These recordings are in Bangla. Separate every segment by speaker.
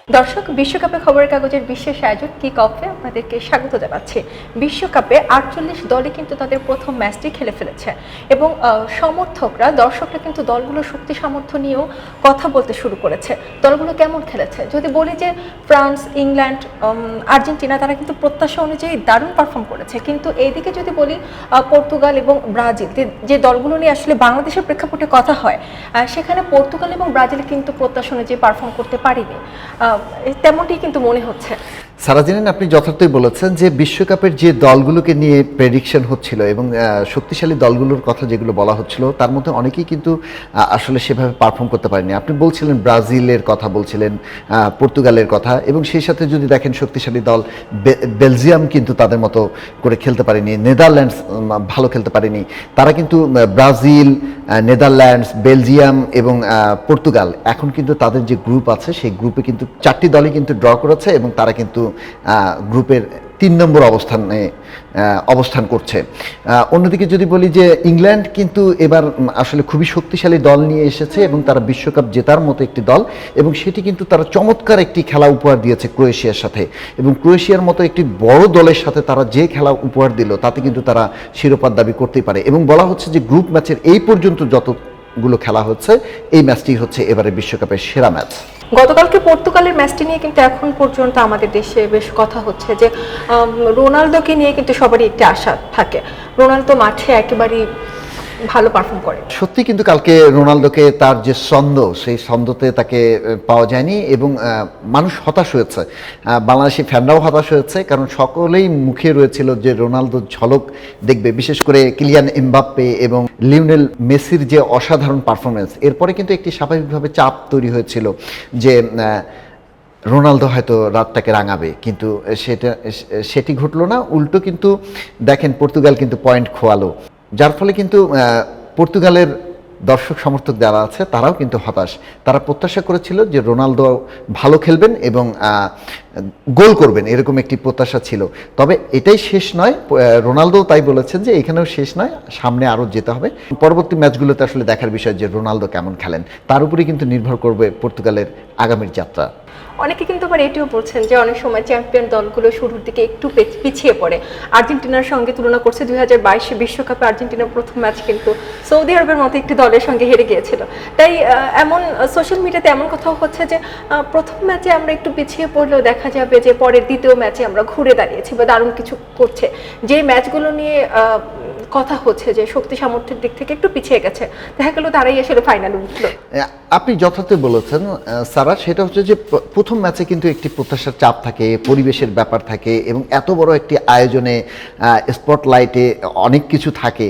Speaker 1: দর্শক, বিশ্বকাপে খবরের কাগজের বিশেষ আয়োজন কিক অফে আপনাদেরকে স্বাগত জানাচ্ছি। বিশ্বকাপে 48 দলই কিন্তু তাদের প্রথম ম্যাচটি খেলে ফেলেছে এবং সমর্থকরা, দর্শকরা কিন্তু দলগুলোর শক্তি সামর্থ্য নিয়েও কথা বলতে শুরু করেছে। দলগুলো কেমন খেলেছে যদি বলি যে ফ্রান্স, ইংল্যান্ড, আর্জেন্টিনা তারা কিন্তু প্রত্যাশা অনুযায়ী দারুণ পারফর্ম করেছে, কিন্তু এইদিকে যদি বলি পর্তুগাল এবং ব্রাজিল, যে দলগুলো নিয়ে আসলে বাংলাদেশের প্রেক্ষাপটে কথা হয়, সেখানে পর্তুগাল এবং ব্রাজিল কিন্তু প্রত্যাশা অনুযায়ী পারফর্ম করতে পারেনি, তেমনটি কিন্তু মনে হচ্ছে।
Speaker 2: সারাদিন আপনি যথার্থই বলেছেন যে বিশ্বকাপের যে দলগুলোকে নিয়ে প্রেডিকশন হচ্ছিল এবং শক্তিশালী দলগুলোর কথা যেগুলো বলা হচ্ছিল তার মধ্যে অনেকেই কিন্তু আসলে সেভাবে পারফর্ম করতে পারেনি। আপনি বলছিলেন ব্রাজিলের কথা, বলছিলেন পর্তুগালের কথা, এবং সেই সাথে যদি দেখেন শক্তিশালী দল বেলজিয়াম কিন্তু তাদের মতো করে খেলতে পারেনি, নেদারল্যান্ডস ভালো খেলতে পারেনি। তারা কিন্তু ব্রাজিল, নেদারল্যান্ডস, বেলজিয়াম এবং পর্তুগাল এখন কিন্তু তাদের যে গ্রুপ আছে সেই গ্রুপে কিন্তু 4টি দলই কিন্তু ড্র করেছে এবং তারা কিন্তু গ্রুপের 3 নম্বর অবস্থান করছে। অন্যদিকে যদি বলি যে ইংল্যান্ড কিন্তু এবার আসলে খুবই শক্তিশালী দল নিয়ে এসেছে এবং তারা বিশ্বকাপ জেতার মতো একটি দল, এবং সেটি কিন্তু তারা চমৎকার একটি খেলা উপহার দিয়েছে ক্রোয়েশিয়ার সাথে, এবং ক্রোয়েশিয়ার মতো একটি বড় দলের সাথে তারা যে খেলা উপহার দিল তাতে কিন্তু তারা শিরোপার দাবি করতেই পারে। এবং বলা হচ্ছে যে গ্রুপ ম্যাচের এই পর্যন্ত যতগুলো খেলা হচ্ছে এই ম্যাচটি হচ্ছে এবারে বিশ্বকাপের সেরা ম্যাচ।
Speaker 1: গতকালকে পর্তুগালের ম্যাচটি নিয়ে কিন্তু এখন পর্যন্ত আমাদের দেশে বেশ কথা হচ্ছে যে রোনালদোকে নিয়ে কিন্তু সবারই একটি আশা থাকে। রোনালদো মাঠে একেবারেই ভালো পারফর্ম করে।
Speaker 2: সত্যি কিন্তু কালকে রোনালদোকে তার যে ছন্দ, সেই ছন্দতে তাকে পাওয়া যায়নি এবং মানুষ হতাশ হয়েছে, বাংলাদেশি ফ্যানরাও হতাশ হয়েছে, কারণ সকলেই মুখে রয়েছিল যে রোনালদোর ঝলক দেখবে, বিশেষ করে কিলিয়ান এমবাপ্পে এবং লিওনেল মেসির যে অসাধারণ পারফরমেন্স। এরপরে কিন্তু একটি স্বাভাবিকভাবে চাপ তৈরি হয়েছিল যে রোনালদো হয়তো রাতটাকে রাঙাবে, কিন্তু সেটি ঘটলো না। উল্টো কিন্তু দেখেন পর্তুগাল কিন্তু পয়েন্ট খোয়ালো, যার ফলে কিন্তু পর্তুগালের দর্শক সমর্থক যারা আছে তারাও কিন্তু হতাশ। তারা প্রত্যাশা করেছিল যে রোনালদো ভালো খেলবেন এবং গোল করবেন, এরকম একটি প্রত্যাশা ছিল। তবে এটাই শেষ নয়, রোনালদো তাই বলেছেন যে এখানেও শেষ নয়, সামনে আরও যেতে হবে। পরবর্তী ম্যাচগুলোতে আসলে দেখার বিষয় যে রোনালদো কেমন খেলেন, তার উপরেই কিন্তু নির্ভর করবে পর্তুগালের আগামীর যাত্রা।
Speaker 1: অনেকে কিন্তু আবার এটিও বলছেন যে অনেক সময় চ্যাম্পিয়ন দলগুলো শুরুর দিকে একটু পিছিয়ে পড়ে। আর্জেন্টিনার সঙ্গে তুলনা করছে 2022 বিশ্বকাপে আর্জেন্টিনার প্রথম ম্যাচ কিন্তু সৌদি আরবের মতো একটি দলের সঙ্গে হেরে গিয়েছিল। তাই এমন সোশ্যাল মিডিয়াতে এমন কথাও হচ্ছে যে প্রথম ম্যাচে আমরা একটু পিছিয়ে পড়লেও দেখা যাবে যে পরের দ্বিতীয় ম্যাচে আমরা ঘুরে দাঁড়িয়েছি বা দারুণ কিছু করছে। যে ম্যাচগুলো নিয়ে কথা হচ্ছে যে শক্তি সামর্থ্যের দিক থেকে একটু পিছিয়ে গেছে, দেখা গেল তারাই আসলে ফাইনালে উঠলো।
Speaker 2: আপনি যথার্থ বলেছেন সারা, সেটা হচ্ছে যে প্রথম ম্যাচে কিন্তু একটি প্রত্যাশার চাপ থাকে, পরিবেশের ব্যাপার থাকে, এবং এত বড় একটি আয়োজনে স্পটলাইটে অনেক কিছু থাকে,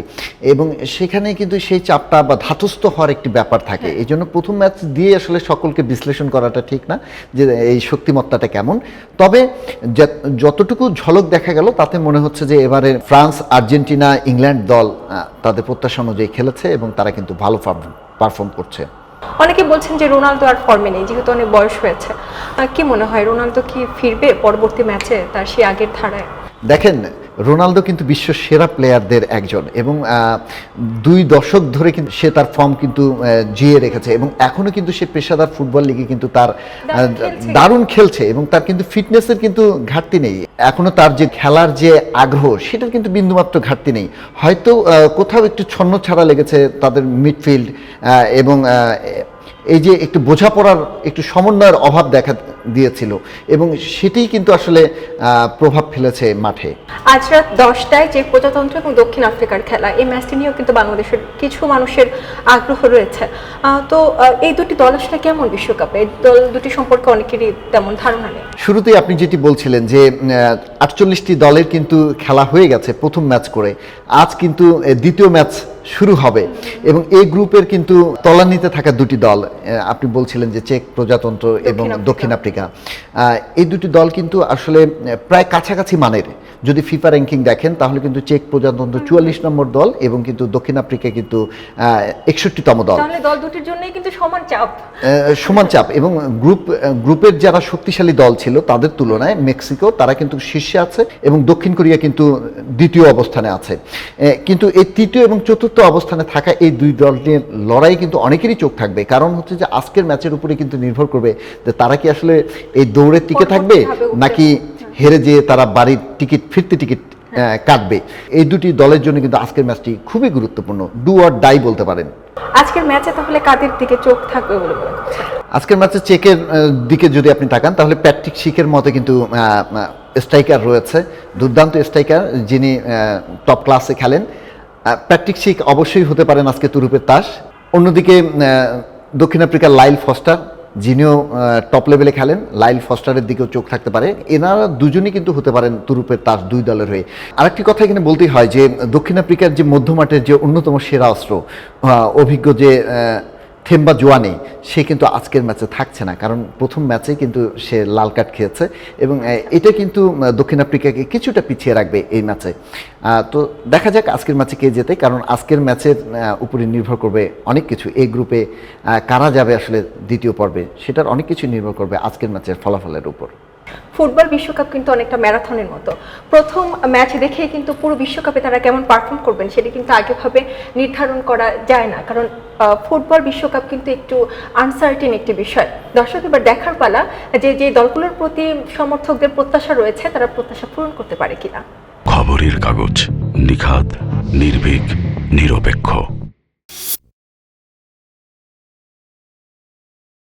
Speaker 2: এবং সেখানে কিন্তু সেই চাপটা বা ধাতস্থ হওয়ার একটি ব্যাপার থাকে। এই জন্য প্রথম ম্যাচ দিয়ে আসলে সকলকে বিশ্লেষণ করাটা ঠিক না যে এই শক্তিমত্তাটা কেমন। তবে যতটুকু ঝলক দেখা গেল তাতে মনে হচ্ছে যে এবারে ফ্রান্স, আর্জেন্টিনা, ইংল্যান্ড দল তাদের প্রত্যাশা অনুযায়ী খেলেছে এবং তারা কিন্তু ভালো পারফর্ম করছে।
Speaker 1: অনেকে বলছেন যে রোনালদো আর ফর্মে নেই, যেহেতু অনেক বয়স হয়েছে। কি মনে হয়, রোনালদো কি ফিরবে পরবর্তী ম্যাচে তার সেই আগের ধারায়?
Speaker 2: দেখেন, রোনালদো কিন্তু বিশ্ব সেরা প্লেয়ারদের একজন, এবং 2 দশক ধরে কিন্তু সে তার ফর্ম কিন্তু জিয়ে রেখেছে, এবং এখনও কিন্তু সে পেশাদার ফুটবল লিগে কিন্তু তার দারুণ খেলছে, এবং তার কিন্তু ফিটনেসের কিন্তু ঘাটতি নেই। এখনও তার যে খেলার যে আগ্রহ সেটার কিন্তু বিন্দুমাত্র ঘাটতি নেই। হয়তো কোথাও একটু ছন্ন ছাড়া লেগেছে তাদের মিডফিল্ড, এবং এই যে একটু বোঝাপড়ার একটু সমন্বয়ের অভাব দেখা দিয়েছিল, এবং সেটাই কিন্তু আসলে প্রভাব ফেলেছে মাঠে।
Speaker 1: আজ রাত 10টায় চেক প্রজাতন্ত্র এবং দক্ষিণ আফ্রিকার খেলা, এই ম্যাচটি নিয়েও কিন্তু বাংলাদেশের কিছু মানুষের আগ্রহ রয়েছে। তো এই দুটি দল আসলে কেমন বিশ্বকাপে, এই দল দুটি সম্পর্কে অনেকেরই তেমন ধারণা নেই।
Speaker 2: শুরুতেই আপনি যেটি বলছিলেন যে 48টি দলের কিন্তু খেলা হয়ে গেছে প্রথম ম্যাচ করে, আজ কিন্তু দ্বিতীয় ম্যাচ শুরু হবে, এবং এই গ্রুপের কিন্তু তলানিতে থাকা 2টি দল, আপনি বলছিলেন যে চেক প্রজাতন্ত্র এবং দক্ষিণ আফ্রিকা, এই 2টি দল কিন্তু আসলে প্রায় কাছাকাছি মানের। যদি ফিফা র্যাঙ্কিং দেখেন তাহলে কিন্তু চেক প্রজাতন্ত্র 44 নম্বর দল এবং কিন্তু দক্ষিণ আফ্রিকা কিন্তু 61তম দল।
Speaker 1: তাহলে দল দুটির জন্যই কিন্তু
Speaker 2: সমান চাপ, এবং গ্রুপের যারা শক্তিশালী দল ছিল তাদের তুলনায় মেক্সিকো তারা কিন্তু শীর্ষে আছে, এবং দক্ষিণ কোরিয়া কিন্তু দ্বিতীয় অবস্থানে আছে। কিন্তু এই তৃতীয় এবং চতুর্থ চতুর্থ অবস্থানে থাকা এই দুই দল নিয়ে লড়াই কিন্তু অনেকেরই চোখ থাকবে, কারণ হচ্ছে যে আজকের ম্যাচের উপরে কিন্তু নির্ভর করবে যে তারা কি আসলে এই দৌড়ে টিকে থাকবে নাকি হেরে যেয়ে তারা বাড়ির ফিরতি টিকিট কাটবে। এই দুটি দলের জন্য কিন্তু আজকের ম্যাচটি খুবই গুরুত্বপূর্ণ, ডু অর ডাই বলতে পারেন।
Speaker 1: আজকের ম্যাচে তাহলে কাদের দিকে চোখ থাকবে বলে মনে করছেন?
Speaker 2: আজকের ম্যাচে চেকের দিকে যদি আপনি তাকান তাহলে প্যাট্রিক শিকের মতো কিন্তু স্ট্রাইকার রয়েছে, দুর্দান্ত স্ট্রাইকার যিনি টপ ক্লাসে খেলেন। প্যাট্রিক শিক অবশ্যই হতে পারেন আজকে তুরুপের তাস। অন্যদিকে দক্ষিণ আফ্রিকার লাইল ফস্টার যিনিও টপ লেভেলে খেলেন, লাইল ফস্টারের দিকেও চোখ থাকতে পারে। এনারা দুজনই কিন্তু হতে পারেন তুরুপের তাস দুই দলের হয়ে। আরেকটি কথা এখানে বলতেই হয় যে দক্ষিণ আফ্রিকার যে মধ্যমাঠের যে অন্যতম সেরা অস্ত্র, অভিজ্ঞ যে থেম্বা জোয়ানে, সে কিন্তু আজকের ম্যাচে থাকছে না, কারণ প্রথম ম্যাচে কিন্তু সে লাল কার্ড খেয়েছে এবং এটা কিন্তু দক্ষিণ আফ্রিকাকে কিছুটা পিছিয়ে রাখবে এই ম্যাচে। তো দেখা যাক আজকের ম্যাচে কে জেতে, কারণ আজকের ম্যাচের উপরে নির্ভর করবে অনেক কিছু। এই গ্রুপে কারা যাবে আসলে দ্বিতীয় পর্বে, সেটার অনেক কিছু নির্ভর করবে আজকের ম্যাচের ফলাফলের উপর।
Speaker 1: ফুটবল বিশ্বকাপ কিন্তু অনেকটা ম্যারাথনের মতো, প্রথম ম্যাচ দেখেই কিন্তু পুরো বিশ্বকাপে তারা কেমন পারফর্ম করবেন সেটা কিন্তু আগেভাবে নির্ধারণ করা যায় না, কারণ ফুটবল বিশ্বকাপ কিন্তু একটু আনসার্টেন একটি বিষয়। দর্শক এবার দেখার পালা যে যে দলগুলোর প্রতি সমর্থকদের প্রত্যাশা রয়েছে তারা প্রত্যাশা পূরণ করতে পারে কিনা।
Speaker 3: খবরের কাগজ, নিখাদ, নির্ভীক, নিরপেক্ষ।